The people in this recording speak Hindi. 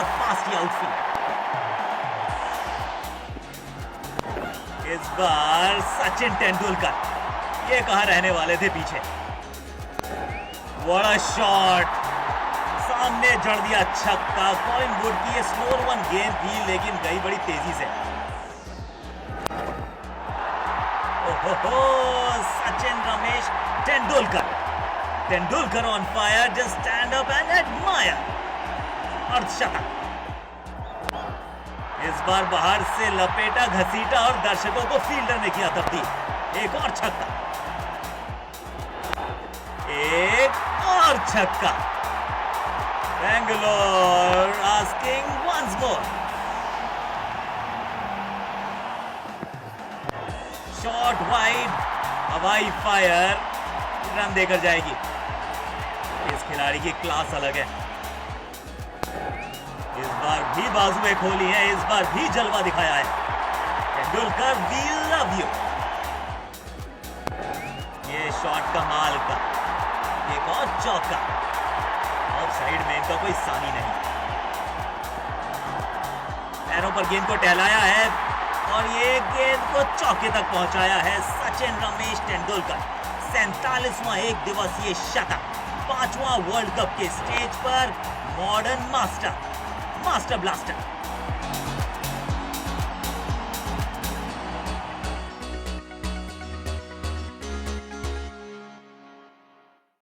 Super fast outfield. इस बार सचिन तेंदुलकर, ये कहां रहने वाले थे पीछे। बड़ा शॉट, सामने जड़ दिया छक्का। कॉलिन वुड की ये स्लोर वन गेंद थी लेकिन गई बड़ी तेजी से। ओहो, Sachin Ramesh Tendulkar on fire. Just stand up and admire. अर्धशतक। इस बार बाहर से लपेटा घसीटा और दर्शकों को फील्डर ने किया तब्दील। एक और छक्का, एक और छक्का। Bangalore asking once more. Shot wide, हवाई फायर, रन देकर जाएगी। इस खिलाड़ी की क्लास अलग है। इस बार भी बाजुएं खोली हैं, इस बार भी जलवा दिखाया है। Tendulkar, we love you. ये शॉट कमाल का, एक और चौका। ऑफ साइड में इनका कोई सानी नहीं। पैरों पर गेंद को टहलाया है और ये गेंद को चौके तक पहुंचाया है सचिन रमेश तेंदुलकर। 47वां एक दिवसीय शतक, 5वां वर्ल्ड कप के स्टेज पर। Modern master blaster.